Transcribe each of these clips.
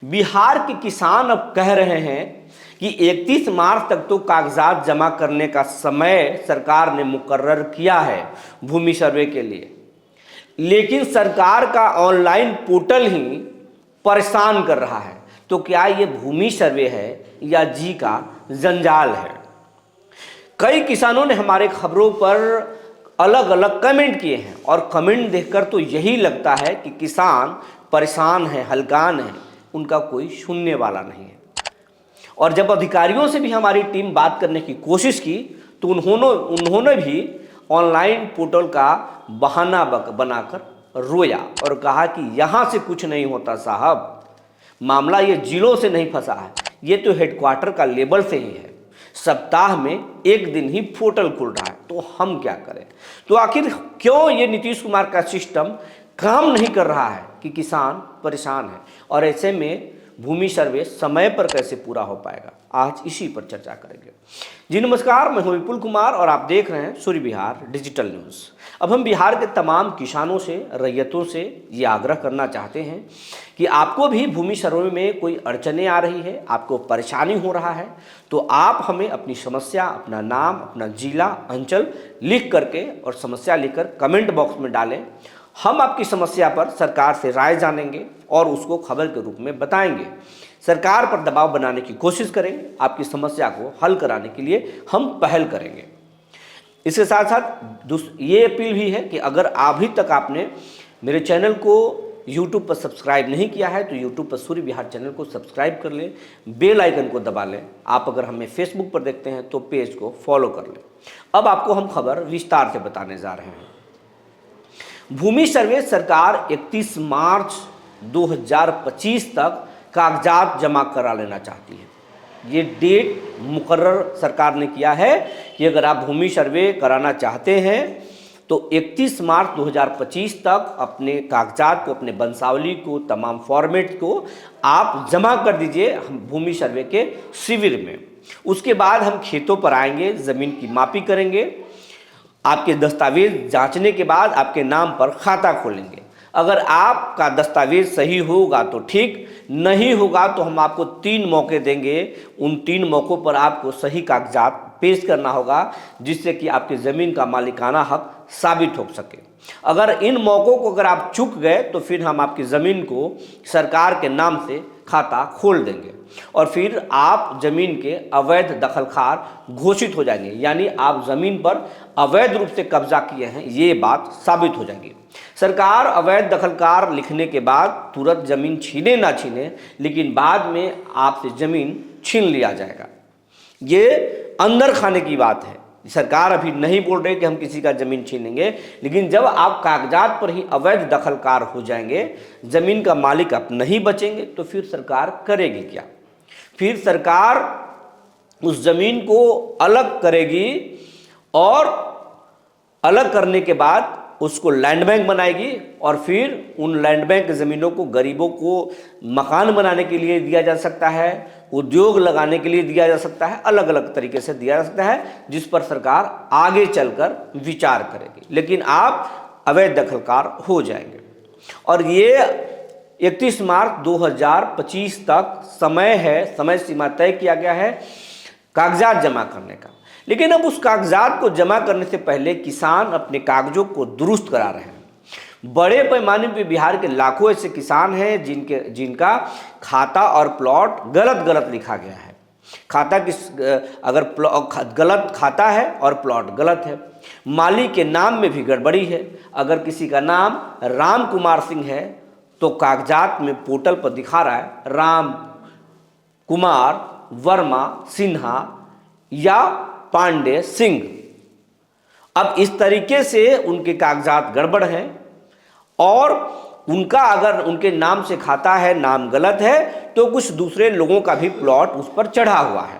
बिहार के किसान अब कह रहे हैं कि 31 मार्च तक तो कागजात जमा करने का समय सरकार ने मुकर्रर किया है भूमि सर्वे के लिए, लेकिन सरकार का ऑनलाइन पोर्टल ही परेशान कर रहा है। तो क्या ये भूमि सर्वे है या जी का जंजाल है? कई किसानों ने हमारे खबरों पर अलग अलग कमेंट किए हैं और कमेंट देखकर तो यही लगता है कि किसान परेशान है, हलकान है, उनका कोई सुनने वाला नहीं है। और जब अधिकारियों से भी हमारी टीम बात करने की कोशिश की तो उन्होंने भी ऑनलाइन पोर्टल का बहाना बनाकर रोया और कहा कि यहाँ से कुछ नहीं होता साहब, मामला ये जिलों से नहीं फंसा है, ये तो हेडक्वार्टर का लेवल से ही है। सप्ताह में एक दिन ही पोर्टल खुल रहा है, तो हम क्या करें? तो आखिर क्यों ये नीतीश कुमार का सिस्टम काम नहीं कर रहा है कि किसान परेशान है, और ऐसे में भूमि सर्वे समय पर कैसे पूरा हो पाएगा? आज इसी पर चर्चा करेंगे। जी नमस्कार, मैं हूं विपुल कुमार और आप देख रहे हैं सूर्य बिहार डिजिटल न्यूज़। अब हम बिहार के तमाम किसानों से, रैयतों से ये आग्रह करना चाहते हैं कि आपको भी भूमि सर्वे में कोई अड़चनें आ रही है, आपको परेशानी हो रहा है, तो आप हमें अपनी समस्या, अपना नाम, अपना जिला, अंचल लिख करके और समस्या लिखकर कमेंट बॉक्स में डालें। हम आपकी समस्या पर सरकार से राय जानेंगे और उसको खबर के रूप में बताएंगे। सरकार पर दबाव बनाने की कोशिश करेंगे, आपकी समस्या को हल कराने के लिए हम पहल करेंगे। इसके साथ साथ ये अपील भी है कि अगर अभी तक आपने मेरे चैनल को YouTube पर सब्सक्राइब नहीं किया है तो YouTube पर सूर्य बिहार चैनल को सब्सक्राइब कर लें, बेल आइकन को दबा लें। आप अगर हमें फेसबुक पर देखते हैं तो पेज को फॉलो कर लें। अब आपको हम खबर विस्तार से बताने जा रहे हैं। भूमि सर्वे सरकार 31 मार्च 2025 तक कागजात जमा करा लेना चाहती है। ये डेट मुकर्रर सरकार ने किया है कि अगर आप भूमि सर्वे कराना चाहते हैं तो 31 मार्च 2025 तक अपने कागजात को, अपने वंशावली को, तमाम फॉर्मेट को आप जमा कर दीजिए भूमि सर्वे के शिविर में। उसके बाद हम खेतों पर आएंगे, ज़मीन की मापी करेंगे, आपके दस्तावेज जांचने के बाद आपके नाम पर खाता खोलेंगे। अगर आपका दस्तावेज सही होगा तो ठीक, नहीं होगा तो हम आपको 3 मौके देंगे। उन 3 मौक़ों पर आपको सही कागजात पेश करना होगा जिससे कि आपकी ज़मीन का मालिकाना हक साबित हो सके। अगर इन मौक़ों को अगर आप चूक गए तो फिर हम आपकी ज़मीन को सरकार के नाम से खाता खोल देंगे और फिर आप ज़मीन के अवैध दखलकार घोषित हो जाएंगे, यानी आप ज़मीन पर अवैध रूप से कब्जा किए हैं, ये बात साबित हो जाएगी। सरकार अवैध दखलकार लिखने के बाद तुरंत ज़मीन छीने ना छीने, लेकिन बाद में आपसे ज़मीन छीन लिया जाएगा। ये अंदर खाने की बात है। सरकार अभी नहीं बोल रही कि हम किसी का ज़मीन छीनेंगे, लेकिन जब आप कागजात पर ही अवैध दखलकार हो जाएंगे, ज़मीन का मालिक आप नहीं बचेंगे, तो फिर सरकार करेगी क्या? फिर सरकार उस ज़मीन को अलग करेगी और अलग करने के बाद उसको लैंड बैंक बनाएगी और फिर उन लैंड बैंक ज़मीनों को गरीबों को मकान बनाने के लिए दिया जा सकता है, उद्योग लगाने के लिए दिया जा सकता है, अलग अलग तरीके से दिया जा सकता है, जिस पर सरकार आगे चलकर विचार करेगी। लेकिन आप अवैध दखलकार हो जाएंगे और ये 31 मार्च 2025 तक समय है, समय सीमा तय किया गया है कागजात जमा करने का। लेकिन अब उस कागजात को जमा करने से पहले किसान अपने कागजों को दुरुस्त करा रहे हैं। बड़े पैमाने पर बिहार के लाखों ऐसे किसान हैं जिनका खाता और प्लॉट गलत लिखा गया है। खाता अगर गलत खाता है और प्लॉट गलत है, माली के नाम में भी गड़बड़ी है। अगर किसी का नाम राम कुमार सिंह है तो कागजात में पोर्टल पर दिखा रहा है राम कुमार वर्मा सिन्हा या पांडे सिंह। अब इस तरीके से उनके कागजात गड़बड़ हैं और उनका अगर उनके नाम से खाता है, नाम गलत है, तो कुछ दूसरे लोगों का भी प्लॉट उस पर चढ़ा हुआ है।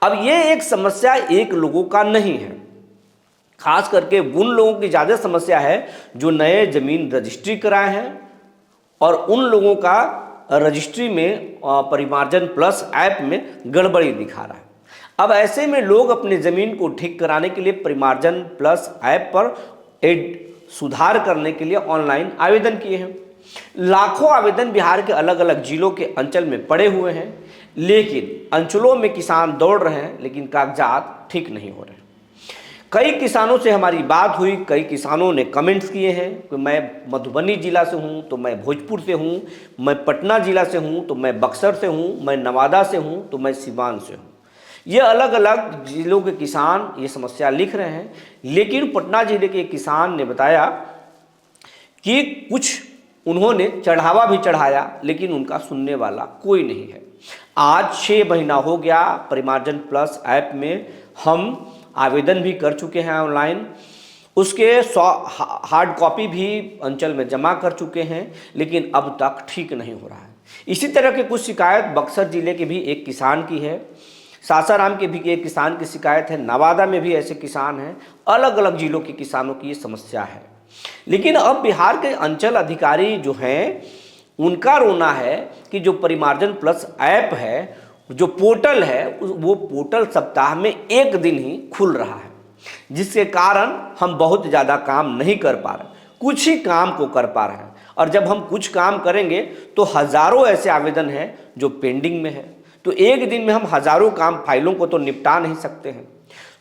अब ये एक समस्या एक लोगों का नहीं है, खास करके उन लोगों की ज़्यादा समस्या है जो नए ज़मीन रजिस्ट्री कराए हैं और उन लोगों का रजिस्ट्री में परिमार्जन प्लस ऐप में गड़बड़ी दिखा रहा है। अब ऐसे में लोग अपने ज़मीन को ठीक कराने के लिए परिमार्जन प्लस ऐप पर सुधार करने के लिए ऑनलाइन आवेदन किए हैं। लाखों आवेदन बिहार के अलग अलग जिलों के अंचल में पड़े हुए हैं, लेकिन अंचलों में किसान दौड़ रहे हैं, लेकिन कागजात ठीक नहीं हो रहे। कई किसानों से हमारी बात हुई, कई किसानों ने कमेंट्स किए हैं कि मैं मधुबनी जिला से हूं, तो मैं भोजपुर से हूं, मैं पटना जिला से हूं, तो मैं बक्सर से हूं, मैं नवादा से हूं, तो मैं सीवान से हूं। ये अलग अलग जिलों के किसान ये समस्या लिख रहे हैं, लेकिन पटना जिले के एक किसान ने बताया कि कुछ उन्होंने चढ़ावा भी चढ़ाया, लेकिन उनका सुनने वाला कोई नहीं है। आज 6 महीना हो गया, परिमार्जन प्लस ऐप में हम आवेदन भी कर चुके हैं ऑनलाइन, उसके 100 हार्ड कॉपी भी अंचल में जमा कर चुके हैं, लेकिन अब तक ठीक नहीं हो रहा है। इसी तरह की कुछ शिकायत बक्सर जिले के भी एक किसान की है, सासाराम के भी एक किसान की शिकायत है, नवादा में भी ऐसे किसान हैं। अलग अलग जिलों के किसानों की ये समस्या है। लेकिन अब बिहार के अंचल अधिकारी जो हैं उनका रोना है कि जो परिमार्जन प्लस ऐप है, जो पोर्टल है, वो पोर्टल सप्ताह में 1 दिन ही खुल रहा है, जिसके कारण हम बहुत ज़्यादा काम नहीं कर पा रहे, कुछ ही काम को कर पा रहे हैं। और जब हम कुछ काम करेंगे तो हज़ारों ऐसे आवेदन हैं जो पेंडिंग में है, तो 1 दिन में हम हज़ारों काम फाइलों को तो निपटा नहीं सकते हैं।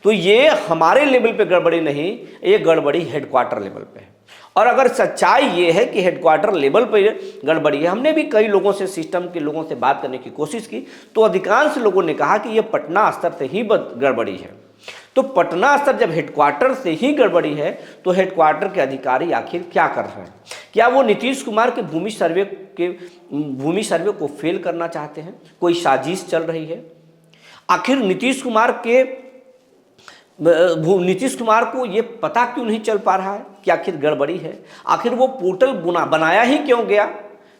तो ये हमारे लेवल पे गड़बड़ी नहीं, ये गड़बड़ी हेडक्वार्टर लेवल पे है। और अगर सच्चाई ये है कि हेडक्वार्टर लेवल पर गड़बड़ी है, हमने भी कई लोगों से, सिस्टम के लोगों से बात करने की कोशिश की, तो अधिकांश लोगों ने कहा कि ये पटना स्तर से ही गड़बड़ी है। तो पटना स्तर जब हेडक्वार्टर से ही गड़बड़ी है, तो हेडक्वार्टर के अधिकारी आखिर क्या कर रहे हैं? क्या वो नीतीश कुमार के भूमि सर्वे को फेल करना चाहते हैं? कोई साजिश चल रही है? आखिर नीतीश कुमार को ये पता क्यों नहीं चल पा रहा है कि आखिर गड़बड़ी है? आखिर वो पोर्टल बनाया ही क्यों गया?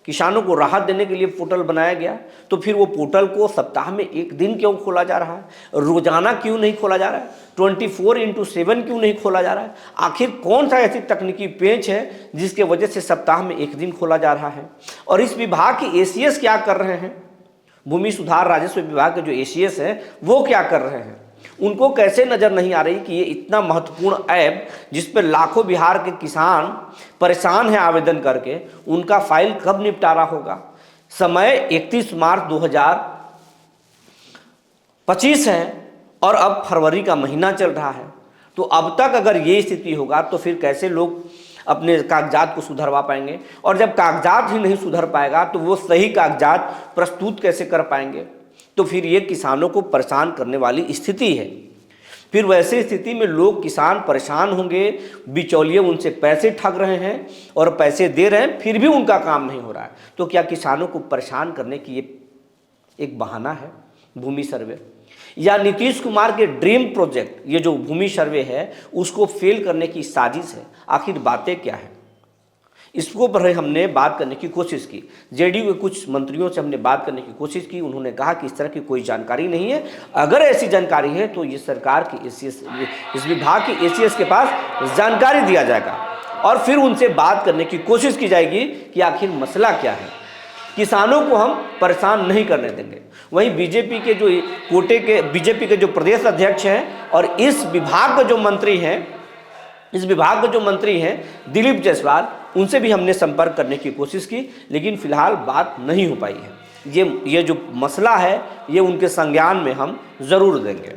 किसानों को राहत देने के लिए पोर्टल बनाया गया, तो फिर वो पोर्टल को सप्ताह में 1 दिन क्यों खोला जा रहा है? रोजाना क्यों नहीं खोला जा रहा है? 24/7 क्यों नहीं खोला जा रहा है? आखिर कौन सा ऐसी तकनीकी पेच है जिसके वजह से सप्ताह में 1 दिन खोला जा रहा है? और इस विभाग के ACS क्या कर रहे हैं? भूमि सुधार राजस्व विभाग के जो ACS है वो क्या कर रहे हैं? उनको कैसे नज़र नहीं आ रही कि ये इतना महत्वपूर्ण ऐप, जिस पर लाखों बिहार के किसान परेशान हैं आवेदन करके, उनका फाइल कब निपटारा होगा? समय 31 मार्च 2025 है और अब फरवरी का महीना चल रहा है। तो अब तक अगर ये स्थिति होगा तो फिर कैसे लोग अपने कागजात को सुधरवा पाएंगे? और जब कागजात ही नहीं सुधर पाएगा तो वो सही कागजात प्रस्तुत कैसे कर पाएंगे? तो फिर ये किसानों को परेशान करने वाली स्थिति है। फिर वैसे स्थिति में लोग, किसान परेशान होंगे, बिचौलिए उनसे पैसे ठग रहे हैं और पैसे दे रहे हैं, फिर भी उनका काम नहीं हो रहा है। तो क्या किसानों को परेशान करने की ये एक बहाना है भूमि सर्वे? या नीतीश कुमार के ड्रीम प्रोजेक्ट, ये जो भूमि सर्वे है, उसको फेल करने की साजिश है? आखिर बातें क्या है? इसको पर हमने बात करने की कोशिश की। JDU के कुछ मंत्रियों से हमने बात करने की कोशिश की। उन्होंने कहा कि इस तरह की कोई जानकारी नहीं है। अगर ऐसी जानकारी है तो ये सरकार की ACS, इस विभाग की ACS के पास जानकारी दिया जाएगा और फिर उनसे बात करने की कोशिश की जाएगी कि आखिर मसला क्या है। किसानों को हम परेशान नहीं करने देंगे। वहीं बीजेपी के जो प्रदेश अध्यक्ष हैं और इस विभाग के जो मंत्री हैं दिलीप जायसवाल, उनसे भी हमने संपर्क करने की कोशिश की, लेकिन फिलहाल बात नहीं हो पाई है। ये जो मसला है ये उनके संज्ञान में हम ज़रूर देंगे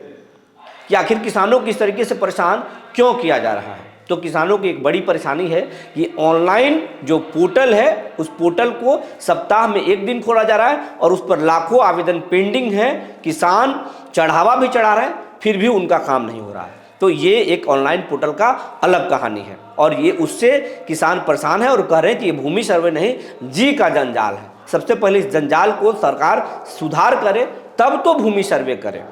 कि आखिर किसानों को इस तरीके से परेशान क्यों किया जा रहा है। तो किसानों की एक बड़ी परेशानी है कि ऑनलाइन जो पोर्टल है, उस पोर्टल को सप्ताह में 1 दिन खोला जा रहा है और उस पर लाखों आवेदन पेंडिंग है। किसान चढ़ावा भी चढ़ा रहे हैं, फिर भी उनका काम नहीं हो रहा है। तो ये एक ऑनलाइन पोर्टल का अलग कहानी है और ये उससे किसान परेशान है और कह रहे हैं कि ये भूमि सर्वे नहीं, जी का जंजाल है। सबसे पहले इस जंजाल को सरकार सुधार करे, तब तो भूमि सर्वे करे।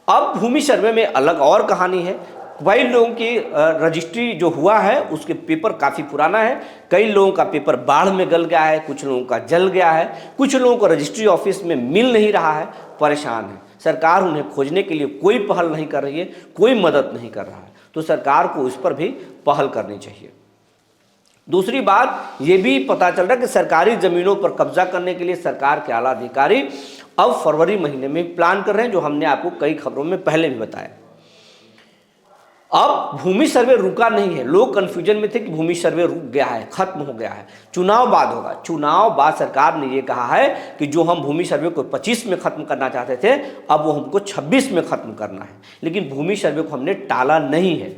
अब भूमि सर्वे में अलग और कहानी है। कई लोगों की रजिस्ट्री जो हुआ है उसके पेपर काफ़ी पुराना है। कई लोगों का पेपर बाढ़ में गल गया है, कुछ लोगों का जल गया है, कुछ लोगों को रजिस्ट्री ऑफिस में मिल नहीं रहा है, परेशान है। सरकार उन्हें खोजने के लिए कोई पहल नहीं कर रही है, कोई मदद नहीं कर रहा है। तो सरकार को इस पर भी पहल करनी चाहिए। दूसरी बात ये भी पता चल रहा है कि सरकारी ज़मीनों पर कब्जा करने के लिए सरकार के आला अधिकारी अब फरवरी महीने में प्लान कर रहे हैं, जो हमने आपको कई खबरों में पहले भी बताया। अब भूमि सर्वे रुका नहीं है। लोग कंफ्यूजन में थे कि भूमि सर्वे रुक गया है, खत्म हो गया है, चुनाव बाद होगा। चुनाव बाद सरकार ने ये कहा है कि जो हम भूमि सर्वे को 25 में खत्म करना चाहते थे, अब वो हमको 26 में खत्म करना है। लेकिन भूमि सर्वे को हमने टाला नहीं है।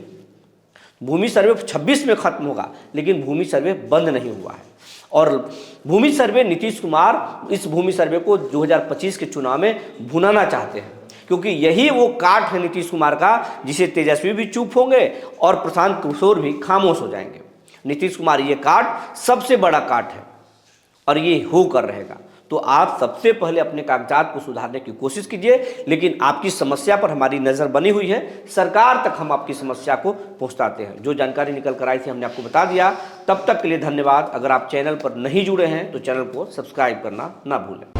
भूमि सर्वे 26 में खत्म होगा, लेकिन भूमि सर्वे बंद नहीं हुआ है। और भूमि सर्वे नीतीश कुमार इस भूमि सर्वे को 2025 के चुनाव में भुनाना चाहते हैं, क्योंकि यही वो काट है नीतीश कुमार का जिसे तेजस्वी भी चुप होंगे और प्रशांत किशोर भी खामोश हो जाएंगे। नीतीश कुमार ये काट सबसे बड़ा काट है और ये होकर रहेगा। तो आप सबसे पहले अपने कागजात को सुधारने की कोशिश कीजिए, लेकिन आपकी समस्या पर हमारी नज़र बनी हुई है, सरकार तक हम आपकी समस्या को पहुंचाते हैं। जो जानकारी निकल कर आई थी हमने आपको बता दिया। तब तक के लिए धन्यवाद। अगर आप चैनल पर नहीं जुड़े हैं तो चैनल को सब्सक्राइब करना ना भूलें।